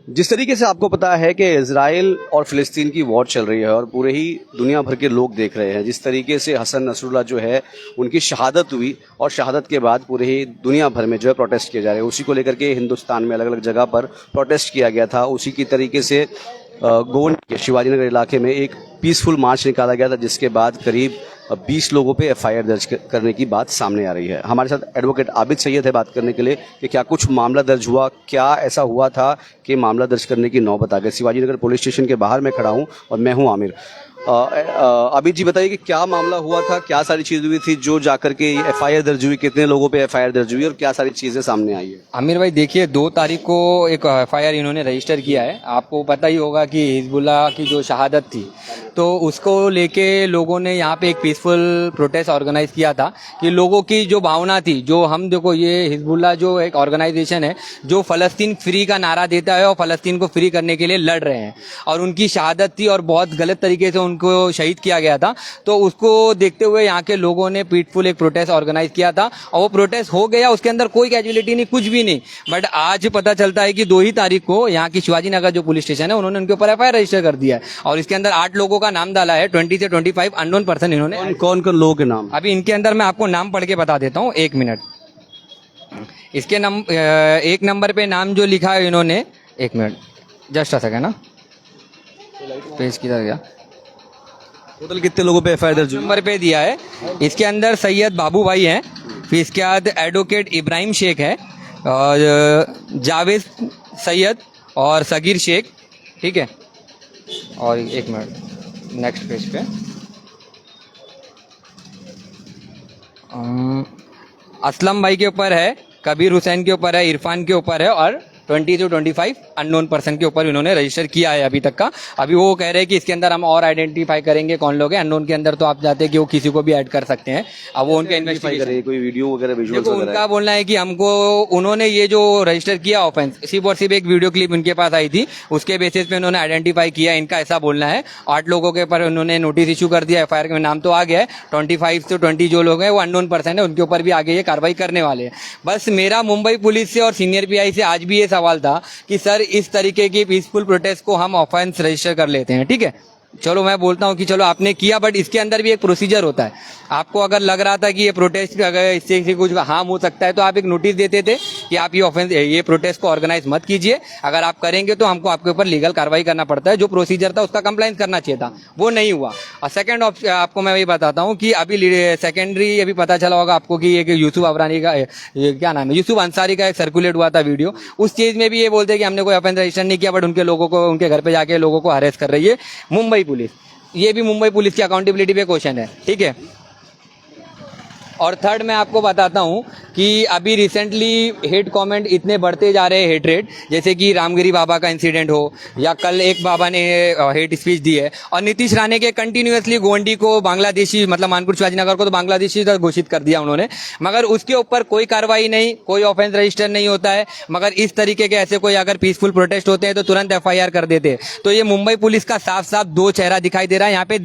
जिस तरीके से आपको पता है कि इजराइल और फिलिस्तीन की वॉर चल रही है और पूरे ही दुनिया भर के लोग देख रहे हैं, जिस तरीके से हसन नसरुल्लाह जो है उनकी शहादत हुई और शहादत के बाद पूरे ही दुनिया भर में जो है प्रोटेस्ट किए जा रहे हैं, उसी को लेकर के हिंदुस्तान में अलग अलग जगह पर प्रोटेस्ट किया गया था। उसी की तरीके से गोंड के शिवाजी नगर इलाके में एक पीसफुल मार्च निकाला गया था, जिसके बाद करीब 20 लोगों पे एफआईआर दर्ज करने की बात सामने आ रही है। हमारे साथ एडवोकेट आबिद सैयद है बात करने के लिए कि क्या कुछ मामला दर्ज हुआ, क्या ऐसा हुआ था कि मामला दर्ज करने की नौबत आ गई। शिवाजी नगर पुलिस स्टेशन के बाहर मैं खड़ा हूं और मैं हूं आमिर। आबिद जी बताइए कि क्या मामला हुआ था, क्या सारी चीज हुई थी जो जाकर के एफआईआर दर्ज हुई, कितने लोगों पे एफआईआर दर्ज हुई और क्या सारी चीजें सामने आई है। आमिर भाई देखिए, 2 तारीख को एक एफआईआर इन्होंने रजिस्टर किया है। आपको पता ही होगा कि हिजबुल्लाह की जो शहादत थी, तो उसको लेके लोगों ने यहाँ पे एक पीसफुल प्रोटेस्ट ऑर्गेनाइज किया था कि लोगों की जो भावना थी, जो हम देखो ये हिजबुल्लाह जो एक ऑर्गेनाइजेशन है जो फलस्तीन फ्री का नारा देता है और फलस्तीन को फ्री करने के लिए लड़ रहे हैं, और उनकी शहादत थी और बहुत गलत तरीके से उनको शहीद किया गया था। तो उसको देखते हुए यहाँ के लोगों ने पीसफुल एक प्रोटेस्ट ऑर्गेनाइज किया था और वो प्रोटेस्ट हो गया। उसके अंदर कोई कैजुअलिटी नहीं, कुछ भी नहीं। बट आज पता चलता है कि 2 ही तारीख को यहाँ की शिवाजी नगर जो पुलिस स्टेशन है उन्होंने उनके ऊपर एफआईआर रजिस्टर कर दिया है और इसके अंदर 8 लोगों का नाम डाला है। 20 से 25 अननोन पर्सन इन्होंने। कौन कौन लोगों के नाम? अभी इनके अंदर मैं आपको नाम पढ़ के बता देता हूँ, 1 मिनट। इसके एक नंबर पे नाम जो लिखा है इन्होंने, 1 मिनट जस्ट आ सके ना, पेज किधर गया, टोटल कितने लोगों पे एफआईआर दर्ज हुई? नंबर पे दिया है। इसके अंदर सैयद बाबू भाई हैं, फिर इसके बाद एडवोकेट इब्राहिम शेख है और जावेद सैयद और सगीर शेख, ठीक है। और 1 मिनट नेक्स्ट पेज पे असलम भाई के ऊपर है, कबीर हुसैन के ऊपर है, इरफान के ऊपर है और 20 से 25 अननोन पर्सन के ऊपर इन्होंने रजिस्टर किया है अभी तक का। अभी वो कह रहे हैं कि इसके अंदर हम और आइडेंटिफाई करेंगे कौन लोग हैं। अननोन के अंदर तो आप जाते हैं कि वो किसी को भी ऐड कर सकते हैं। अब वो उनका इन्वेस्टिगेशन करें, कोई वीडियो वगैरह विजुअल्स देखो, वगैरह उनका बोलना है कि हमको उन्होंने ये जो रजिस्टर किया ऑफेंस, सिर्फ और सिर्फ एक वीडियो क्लिप उनके पास आई थी, उसके बेसिस पे उन्होंने आइडेंटिफाई किया, इनका ऐसा बोलना है। 8 लोगों के ऊपर उन्होंने नोटिस इशू कर दिया, एफआईआर में नाम तो आ गया है। 25 से 20 जो लोग हैं वो अननोन पर्सन है, उनके ऊपर भी आगे ये कार्रवाई करने वाले हैं। बस मेरा मुंबई पुलिस से और सीनियर पीआई से आज भी ये सवाल था कि सर इस तरीके की पीसफुल प्रोटेस्ट को हम ऑफेंस रजिस्टर कर लेते हैं, ठीक है। चलो मैं बोलता हूँ कि चलो आपने किया, बट इसके अंदर भी एक प्रोसीजर होता है। आपको अगर लग रहा था कि ये प्रोटेस्ट अगर इससे कुछ हार्म हो सकता है तो आप एक नोटिस देते थे कि आप ये प्रोटेस्ट को ऑर्गेनाइज मत कीजिए। अगर आप करेंगे तो हमको आपके ऊपर लीगल कार्रवाई करना पड़ता है। जो प्रोसीजर था उसका कंप्लाइंस करना चाहिए था, वो नहीं हुआ। और सेकंड आपको मैं वही बताता हूँ कि अभी सेकेंडरी अभी पता चला होगा आपको कि एक यूसुफ अबरानी का क्या नाम है, यूसुफ अंसारी का एक सर्कुलेट हुआ था वीडियो। उस चीज में भी ये बोलते हैं कि हमने कोई ऑफेंस रजिस्टर नहीं किया, बट उनके लोगों को उनके घर पे जाके लोगों को अरेस्ट कर रही है मुंबई पुलिस। ये भी मुंबई पुलिस की अकाउंटेबिलिटी पे क्वेश्चन है, ठीक है। और थर्ड मैं आपको बताता हूं कि अभी रिसेंटली हेट कमेंट इतने बढ़ते जा रहे हैं, हेट रेट, जैसे कि रामगिरी बाबा का इंसिडेंट हो या कल एक बाबा ने हेट स्पीच दी है, और नीतीश राणे के कंटिन्यूअसली गोंडी को बांग्लादेशी, मतलब मानपुर शिवाजी नगर को तो बांग्लादेशी घोषित कर दिया उन्होंने, मगर उसके ऊपर कोई कार्रवाई नहीं, कोई ऑफेंस रजिस्टर नहीं होता है। मगर इस तरीके के ऐसे कोई अगर पीसफुल प्रोटेस्ट होते हैं तो तुरंत एफआईआर कर देते हैं। तो ये मुंबई पुलिस का साफ साफ 2 चेहरा दिखाई दे रहा है। यहाँ पे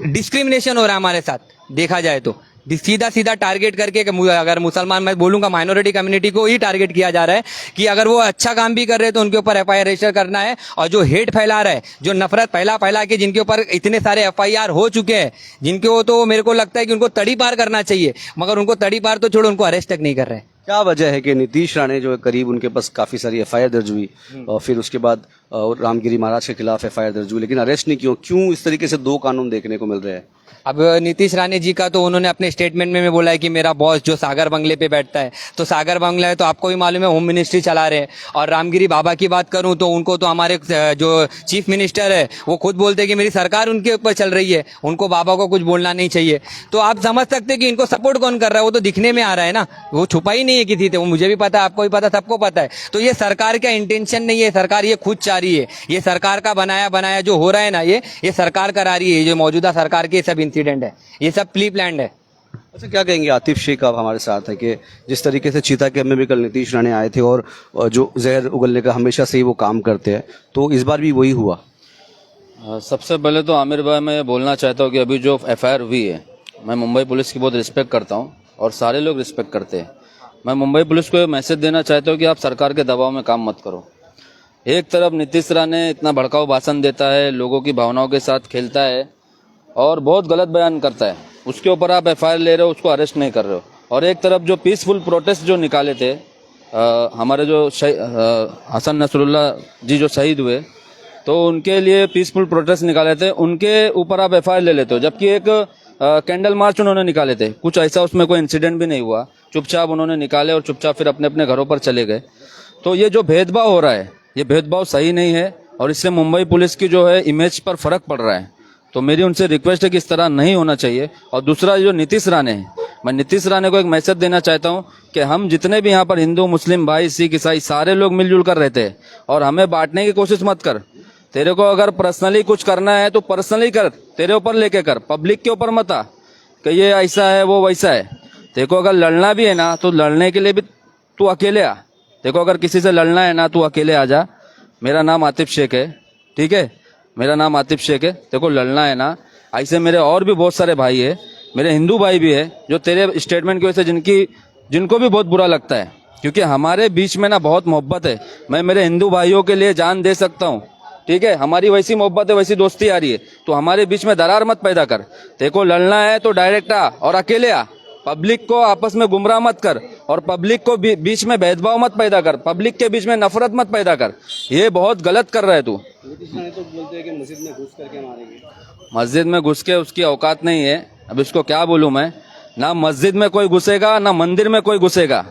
डिस्क्रिमिनेशन हो रहा है हमारे साथ, देखा जाए तो सीधा सीधा टारगेट करके, अगर मुसलमान, मैं बोलूंगा माइनॉरिटी कम्युनिटी को ही टारगेट किया जा रहा है कि अगर वो अच्छा काम भी कर रहे हैं तो उनके ऊपर एफआईआर रजिस्टर करना है। और जो हेट फैला रहा है, जो नफरत फैला के जिनके ऊपर इतने सारे एफआईआर हो चुके हैं, जिनको तो मेरे को लगता है कि उनको तड़ी पार करना चाहिए, मगर उनको तड़ी पार तो छोड़ो, उनको अरेस्ट तक नहीं कर रहे हैं। क्या वजह है कि नीतीश राणे जो करीब उनके पास काफी सारी एफआईआर दर्ज हुई और फिर उसके बाद रामगिरी महाराज के खिलाफ एफआईआर दर्ज हुई, लेकिन अरेस्ट नहीं क्यों इस तरीके से 2 कानून देखने को मिल रहे हैं? अब नीतीश राणे जी का तो उन्होंने अपने स्टेटमेंट में बोला है कि मेरा बॉस जो सागर बंगले पे बैठता है, तो सागर बंगला है तो आपको भी मालूम है होम मिनिस्ट्री चला रहे हैं। और रामगिरी बाबा की बात करूं तो उनको तो हमारे जो चीफ मिनिस्टर है वो खुद बोलते हैं कि मेरी सरकार उनके ऊपर चल रही है, उनको बाबा को कुछ बोलना नहीं चाहिए। तो आप समझ सकते हैं कि इनको सपोर्ट कौन कर रहा है, वो तो दिखने में आ रहा है ना, वो छुपा ही नहीं है किसी से, वो मुझे भी पता है, आपको भी पता, सबको पता है। तो ये सरकार का इंटेंशन नहीं है, सरकार ये खुद चाह रही है, ये सरकार का बनाया जो हो रहा है ना, ये सरकार करा रही है। जो मौजूदा सरकार के सब इंसिडेंट है, ये सब प्री प्लान्ड है। अच्छा, क्या कहेंगे आतिफ शेख आप हमारे साथ है कि जिस तरीके से चीता कैंप में भी कल नीतीश राणे आए थे और जो जहर उगलने का हमेशा से ही वो काम करते हैं, तो इस बार भी वही हुआ? सबसे पहले तो आमिर भाई मैं ये बोलना चाहता हूँ कि अभी जो एफआईआर हुई है, मैं मुंबई पुलिस की बहुत रिस्पेक्ट करता हूँ और सारे लोग रिस्पेक्ट करते हैं। मैं मुंबई पुलिस को मैसेज देना चाहता हूँ कि आप सरकार के दबाव में काम मत करो। एक तरफ नीतीश राणे इतना भड़काऊ भाषण देता है, लोगों की भावनाओं के साथ खेलता है और बहुत गलत बयान करता है, उसके ऊपर आप एफआईआर ले रहे हो, उसको अरेस्ट नहीं कर रहे हो। और एक तरफ जो पीसफुल प्रोटेस्ट जो निकाले थे हमारे जो हसन नसरुल्लाह जी जो शहीद हुए, तो उनके लिए पीसफुल प्रोटेस्ट निकाले थे, उनके ऊपर आप एफआईआर ले लेते हो। जबकि एक कैंडल मार्च उन्होंने निकाले थे, कुछ ऐसा उसमें कोई इंसिडेंट भी नहीं हुआ, चुपचाप उन्होंने निकाले और चुपचाप फिर अपने अपने घरों पर चले गए। तो ये जो भेदभाव हो रहा है, ये भेदभाव सही नहीं है और इससे मुंबई पुलिस की जो है इमेज पर फर्क पड़ रहा है। तो मेरी उनसे रिक्वेस्ट है कि इस तरह नहीं होना चाहिए। और दूसरा जो नीतीश राणे है, मैं नीतीश राणे को एक मैसेज देना चाहता हूं कि हम जितने भी यहाँ पर हिंदू मुस्लिम भाई सिख ईसाई सारे लोग मिलजुल कर रहते हैं और हमें बांटने की कोशिश मत कर। तेरे को अगर पर्सनली कुछ करना है तो पर्सनली कर, तेरे ऊपर लेके कर, पब्लिक के ऊपर मत आ कि ये ऐसा है वो वैसा है। तेरे को अगर लड़ना भी है ना तो लड़ने के लिए भी तू अकेले आ। तेरे को अगर किसी से लड़ना है ना तू अकेले आ जा। मेरा नाम आतिफ शेख है, ठीक है, मेरा नाम आतिफ शेख है। तेरे को लड़ना है ना, ऐसे मेरे और भी बहुत सारे भाई है, मेरे हिंदू भाई भी है जो तेरे स्टेटमेंट की वजह से जिनको भी बहुत बुरा लगता है, क्योंकि हमारे बीच में ना बहुत मोहब्बत है। मैं मेरे हिंदू भाइयों के लिए जान दे सकता हूँ, ठीक है, हमारी वैसी मोहब्बत है, वैसी दोस्ती आ रही है। तो हमारे बीच में दरार मत पैदा कर। तेरे को लड़ना है तो डायरेक्ट आ और अकेले आ। पब्लिक को आपस में गुमराह मत कर और पब्लिक को बीच में भेदभाव मत पैदा कर, पब्लिक के बीच में नफरत मत पैदा कर। ये बहुत गलत कर रहा है तू। तो बोलते हैं कि मस्जिद में घुस करके मारेंगे। मस्जिद में घुस के उसकी औकात नहीं है। अब इसको क्या बोलूं मैं, ना मस्जिद में कोई घुसेगा ना मंदिर में कोई घुसेगा।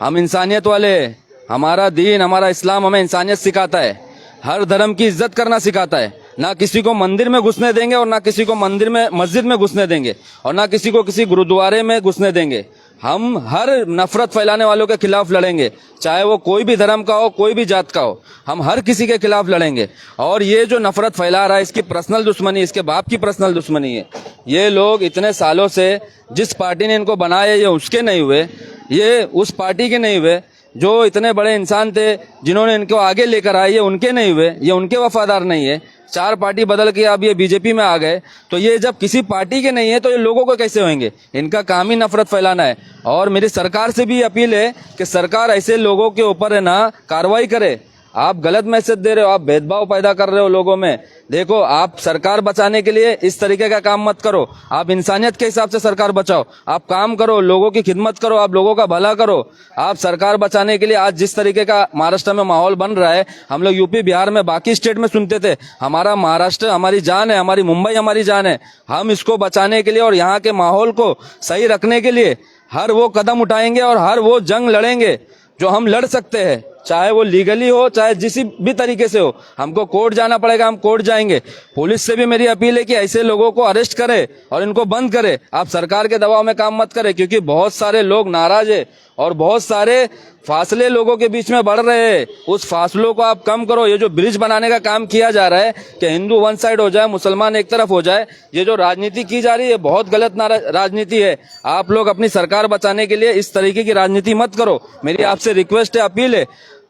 हम इंसानियत वाले हैं, हमारा दीन हमारा इस्लाम हमें इंसानियत सिखाता है, हर धर्म की इज्जत करना सिखाता है। ना किसी को मंदिर में घुसने देंगे और ना किसी को मस्जिद में घुसने देंगे और ना किसी को किसी गुरुद्वारे में घुसने देंगे। हम हर नफरत फैलाने वालों के खिलाफ लड़ेंगे, चाहे वो कोई भी धर्म का हो, कोई भी जात का हो, हम हर किसी के खिलाफ लड़ेंगे। और ये जो नफरत फैला रहा है, इसकी पर्सनल दुश्मनी, इसके बाप की पर्सनल दुश्मनी है। ये लोग इतने सालों से जिस पार्टी ने इनको बनाया, ये उसके नहीं हुए, ये उस पार्टी के नहीं हुए। जो इतने बड़े इंसान थे जिन्होंने इनको आगे लेकर आए, ये उनके नहीं हुए, ये उनके वफादार नहीं है। 4 पार्टी बदल के अब ये बीजेपी में आ गए, तो ये जब किसी पार्टी के नहीं है तो ये लोगों को कैसे होंगे? इनका काम ही नफरत फैलाना है। और मेरी सरकार से भी अपील है कि सरकार ऐसे लोगों के ऊपर है ना कार्रवाई करे। आप गलत मैसेज दे रहे हो, आप भेदभाव पैदा कर रहे हो लोगों में। देखो, आप सरकार बचाने के लिए इस तरीके का काम मत करो, आप इंसानियत के हिसाब से सरकार बचाओ। आप काम करो, लोगों की खिदमत करो, आप लोगों का भला करो। आप सरकार बचाने के लिए आज जिस तरीके का महाराष्ट्र में माहौल बन रहा है, हम लोग यूपी बिहार में बाकी स्टेट में सुनते थे हमारा महाराष्ट्र हमारी जान है, हमारी मुंबई हमारी जान है। हम इसको बचाने के लिए और यहाँ के माहौल को सही रखने के लिए हर वो कदम उठाएंगे और हर वो जंग लड़ेंगे जो हम लड़ सकते हैं, चाहे वो लीगली हो चाहे जिसी भी तरीके से हो। हमको कोर्ट जाना पड़ेगा, हम कोर्ट जाएंगे। पुलिस से भी मेरी अपील है कि ऐसे लोगों को अरेस्ट करे और इनको बंद करे। आप सरकार के दबाव में काम मत करें, क्योंकि बहुत सारे लोग नाराज है और बहुत सारे फासले लोगों के बीच में बढ़ रहे हैं। उस फासलों को आप कम करो। ये जो ब्रिज बनाने का काम किया जा रहा है कि हिंदू वन साइड हो जाए, मुसलमान एक तरफ हो जाए, ये जो राजनीति की जा रही है बहुत गलत राजनीति है। आप लोग अपनी सरकार बचाने के लिए इस तरीके की राजनीति मत करो। मेरी आपसे रिक्वेस्ट है, अपील है।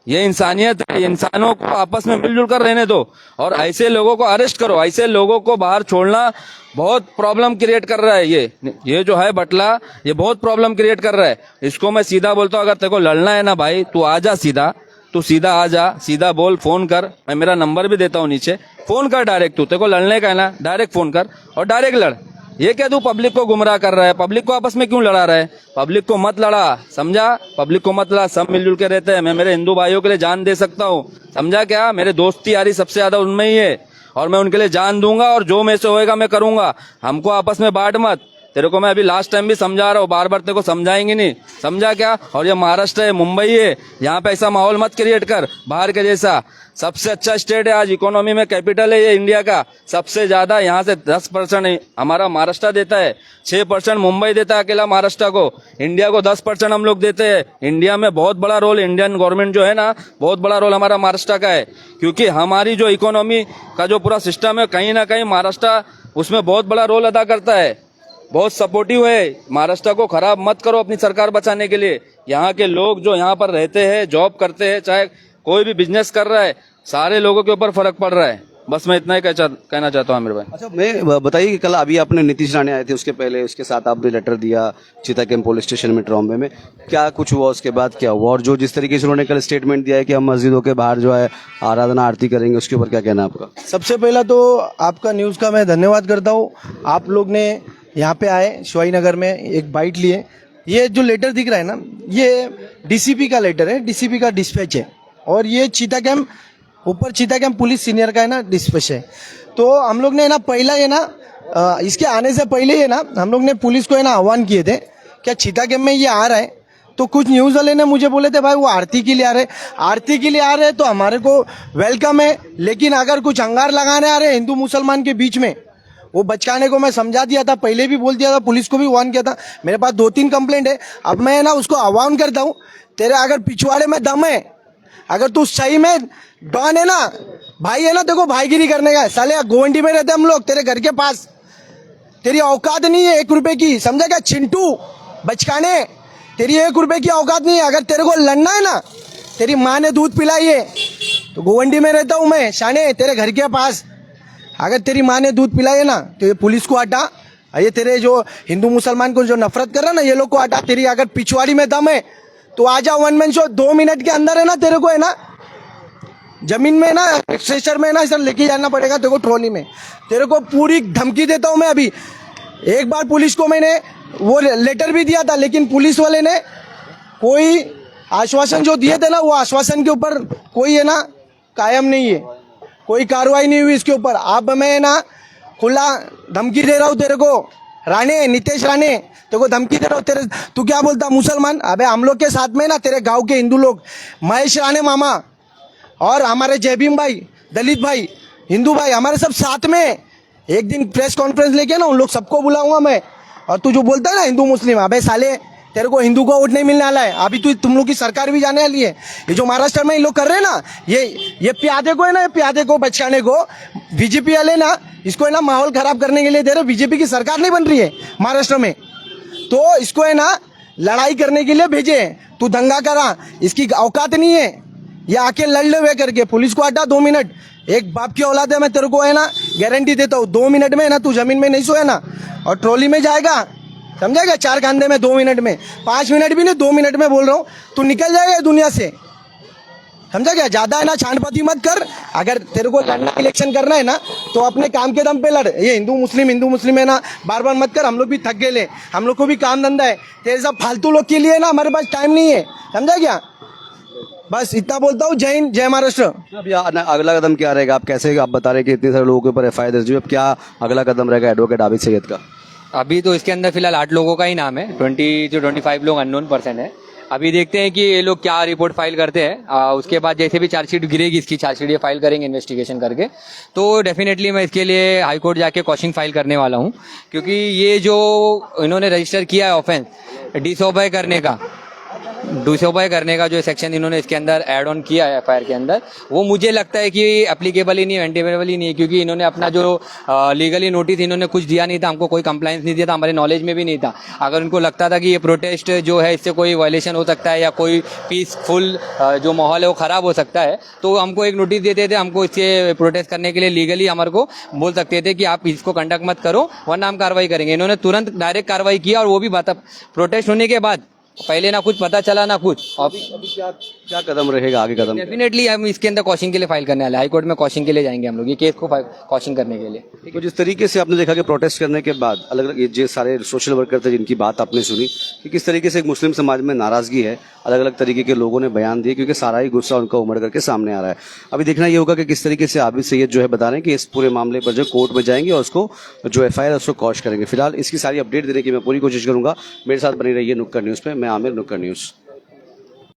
ये इंसानियत है, इंसानों को आपस में मिलजुल कर रहने दो और ऐसे लोगों को अरेस्ट करो। ऐसे लोगों को बाहर छोड़ना बहुत प्रॉब्लम क्रिएट कर रहा है। ये जो है बटला, ये बहुत प्रॉब्लम क्रिएट कर रहा है। इसको मैं सीधा बोलता हूँ, अगर तेरे को लड़ना है ना भाई, तू आ जा सीधा, तू सीधा आ जा, सीधा बोल, फोन कर। मैं मेरा नंबर भी देता हूँ नीचे, फोन कर डायरेक्ट। तेरे को लड़ने का है ना, डायरेक्ट फोन कर और डायरेक्ट लड़। ये क्या तू पब्लिक को गुमराह कर रहा है? पब्लिक को आपस में क्यों लड़ा रहा है? पब्लिक को मत लड़ा, समझा? पब्लिक को मत लड़ा, सब मिलजुल के रहते हैं। मैं मेरे हिंदू भाइयों के लिए जान दे सकता हूँ, समझा क्या? मेरे दोस्ती यारी सबसे ज्यादा उनमें ही है और मैं उनके लिए जान दूंगा और जो में से होएगा मैं करूंगा। हमको आपस में बांट मत। तेरे को मैं अभी लास्ट टाइम भी समझा रहा हूँ, बार बार तेरे को समझाएंगे नहीं, समझा क्या? और ये महाराष्ट्र है, मुंबई है, यहाँ पे ऐसा माहौल मत क्रिएट कर बाहर के जैसा। सबसे अच्छा स्टेट है आज, इकोनॉमी में कैपिटल है ये इंडिया का। सबसे ज्यादा यहाँ से 10% हमारा महाराष्ट्र देता है, 6% मुंबई देता है अकेला महाराष्ट्र को। इंडिया को 10% हम लोग देते हैं। इंडिया में बहुत बड़ा रोल, इंडियन गवर्नमेंट जो है ना, बहुत बड़ा रोल हमारा महाराष्ट्र का है, क्योंकि हमारी जो इकोनॉमी का जो पूरा सिस्टम है, कहीं ना कहीं महाराष्ट्र उसमें बहुत बड़ा रोल अदा करता है, बहुत सपोर्टिव है। महाराष्ट्र को खराब मत करो अपनी सरकार बचाने के लिए। यहाँ के लोग जो यहाँ पर रहते हैं, जॉब करते हैं, चाहे कोई भी बिजनेस कर रहा है, सारे लोगों के ऊपर फर्क पड़ रहा है। बस मैं इतना ही कहना चाहता हूँ आमिर भाई। अच्छा, मैं बताइए कि कल अभी आपने नीतीश राणे आए थे, उसके पहले उसके साथ आपने लेटर दिया चीता कैंप पुलिस स्टेशन में ट्रॉम्बे में, क्या कुछ हुआ उसके बाद, क्या हुआ? और जो जिस तरीके से उन्होंने कल स्टेटमेंट दिया है कि हम मस्जिदों के बाहर जो है आराधना आरती करेंगे, उसके ऊपर क्या कहना है आपका? सबसे पहला तो आपका न्यूज़ का मैं धन्यवाद करता हूँ। आप लोग ने यहाँ पे आए शिवाजी नगर में एक बाइट लिए। ये जो लेटर दिख रहा है ना, ये डीसीपी का लेटर है, डीसीपी का डिस्पैच है। और ये चीता कैंप ऊपर चीता कैंप पुलिस सीनियर का है ना डिस्पैच है। तो हम लोग ने ना पहला ये ना इसके आने से पहले ये ना हम लोग ने पुलिस को है ना आह्वान किए थे क्या चीता कैंप में ये आ रहा है। तो कुछ न्यूज़ वाले ने मुझे बोले थे भाई वो आरती के लिए आ रहे, आरती के लिए आ रहे तो हमारे को वेलकम है, लेकिन अगर कुछ अंगार लगाने आ रहे हिंदू मुसलमान के बीच में, वो बचकाने को मैं समझा दिया था, पहले भी बोल दिया था, पुलिस को भी वार्न किया था। मेरे पास 2-3 कंप्लेंट है। अब मैं ना उसको आह्वान करता हूँ, तेरे अगर पिछवाड़े में दम है, अगर तू सही में डॉन है ना, भाई है ना, देखो भाईगिरी करने का है। साले गोवंडी में रहते हम लोग, तेरे घर के पास, तेरी औकात नहीं है 1 रुपए की, समझा क्या चिंटू बचकाने, तेरी 1 रुपए की औकात नहीं है। अगर तेरे को लड़ना है ना, तेरी माँ ने दूध पिलाई है, तो गोवंडी में रहता हूँ मैं शाने, तेरे घर के पास। अगर तेरी माँ ने दूध पिलाई है ना, तो ये पुलिस को हटा, ये तेरे जो हिंदू मुसलमान को जो नफरत कर रहा है ना, ये लोग को हटा। तेरी अगर पिछवाड़ी में दम है तो आ जा 1 मैन शो, 2 मिनट के अंदर है ना, तेरे को है ना जमीन में ना स्ट्रेचर में ना सर लेके जाना पड़ेगा तेरे को, ट्रॉली में। तेरे को पूरी धमकी देता हूँ मैं अभी। एक बार पुलिस को मैंने वो लेटर भी दिया था, लेकिन पुलिस वाले ने कोई आश्वासन जो दिए थे ना, वो आश्वासन के ऊपर कोई है ना कायम नहीं है, कोई कार्रवाई नहीं हुई इसके ऊपर। अब मैं ना खुला धमकी दे रहा हूँ तेरे को, राणे, नीतीश राणे, तेरे को धमकी दे रहा हूँ। तेरे तू क्या बोलता मुसलमान? अबे हम लोग के साथ में ना तेरे गांव के हिंदू लोग, महेश राणे मामा और हमारे जयभीम भाई, दलित भाई, हिंदू भाई, हमारे सब साथ में एक दिन प्रेस कॉन्फ्रेंस लेके ना उन लोग सबको बुलाऊंगा मैं। और तू जो बोलता है ना हिंदू मुस्लिम, अबे साले तेरे को हिंदू का वोट नहीं मिलने वाला है। अभी तुम लोग की सरकार भी जाने वाली है। ये जो महाराष्ट्र में ये लोग कर रहे हैं ना, ये प्यादे को है ना, ये प्यादे को बचाने को बीजेपी वाले ना इसको है ना माहौल खराब करने के लिए दे रहे। बीजेपी की सरकार नहीं बन रही है महाराष्ट्र में, तो इसको है ना लड़ाई करने के लिए भेजे। तू दंगा करा, इसकी औकात नहीं है, ये आके लड़ ले वे करके। पुलिस को हटा 2 मिनट, एक बाप की औलाद है, मैं तेरे को है ना गारंटी देता हूँ 2 मिनट में है ना तू जमीन में नहीं सोए ना और ट्रॉली में जाएगा, समझेगा? 4 कांधे में 2 मिनट में, 5 मिनट भी नहीं 2 मिनट में बोल रहा हूँ, तू निकल जाएगा दुनिया से, समझा क्या? ज्यादा है ना छांटपति मत कर। अगर तेरे को लड़ना इलेक्शन करना है ना तो अपने काम के दम पे लड़। ये हिंदू मुस्लिम है ना बार बार मत कर, हम लोग भी थक गए, हम लोग को भी काम धंधा है। तेरे सब फालतू लोग के लिए ना हमारे पास टाइम नहीं है, समझा क्या? बस इतना बोलता हूँ। जय हिंद, जय महाराष्ट्र। अब अगला कदम क्या रहेगा? आप कैसे, आप बता रहे कि इतने सारे लोगों के ऊपर एफआईआर दर्ज हुई, अब क्या अगला कदम रहेगा एडवोकेट आबिद सैयद का? अभी तो इसके अंदर फिलहाल 8 लोगों का ही नाम है, 20 से 25 लोग अननोन पर्सन है। अभी देखते हैं कि ये लोग क्या रिपोर्ट फाइल करते हैं। उसके बाद जैसे भी चार्जशीट गिरेगी, इसकी चार्जशीट ये फाइल करेंगे इन्वेस्टिगेशन करके, तो डेफिनेटली मैं इसके लिए हाई कोर्ट जाके क्वेश्चन फाइल करने वाला हूँ। क्योंकि ये जो इन्होंने रजिस्टर किया है ऑफेंस डिसोबे करने का जो सेक्शन इन्होंने इसके अंदर ऐड ऑन किया है एफआईआर के अंदर, वो मुझे लगता है कि एप्लीकेबल ही नहीं है, एंटीवेबल ही नहीं है। क्योंकि इन्होंने अपना जो लीगली नोटिस इन्होंने कुछ दिया नहीं था, हमको कोई कंप्लाइंस नहीं दिया था, हमारे नॉलेज में भी नहीं था। अगर उनको लगता था कि ये प्रोटेस्ट जो है इससे कोई वायलेशन हो सकता है या कोई पीसफुल जो माहौल है वो खराब हो सकता है, तो हमको एक नोटिस देते थे, हमको इससे प्रोटेस्ट करने के लिए लीगली हमारे को बोल सकते थे कि आप इसको कंडक्ट मत करो वरना हम कार्रवाई करेंगे। इन्होंने तुरंत डायरेक्ट कार्रवाई किया, और वो भी बात प्रोटेस्ट होने के बाद, पहले ना कुछ पता चला ना कुछ। अभी क्या कदम रहेगा आगे? कदम डेफिनेटली हम इसके अंदर क्वेश्चन के लिए फाइल करने वाले, हाई कोर्ट में क्वेश्चन के लिए जाएंगे हम लोग, ये केस को क्वेश्चन करने के लिए। तो जिस तरीके से आपने देखा कि प्रोटेस्ट करने के बाद अलग अलग जो सारे सोशल वर्कर थे जिनकी बात आपने सुनी कि किस तरीके से एक मुस्लिम समाज में नाराजगी है, अलग अलग तरीके के लोगों ने बयान दिए, क्योंकि सारा ही गुस्सा उनका उमड़ करके सामने आ रहा है। अभी देखना ये होगा कि किस तरीके से आबिद सैयद जो है बता रहे हैं कि इस पूरे मामले पर जो कोर्ट में जाएंगे और उसको जो एफआईआर है उसको कॉश करेंगे। फिलहाल इसकी सारी अपडेट देने की मैं पूरी कोशिश करूंगा। मेरे साथ बनी रही है नुक्कड़ न्यूज़ पे, मैं आमिर, नुक्कड़ न्यूज़।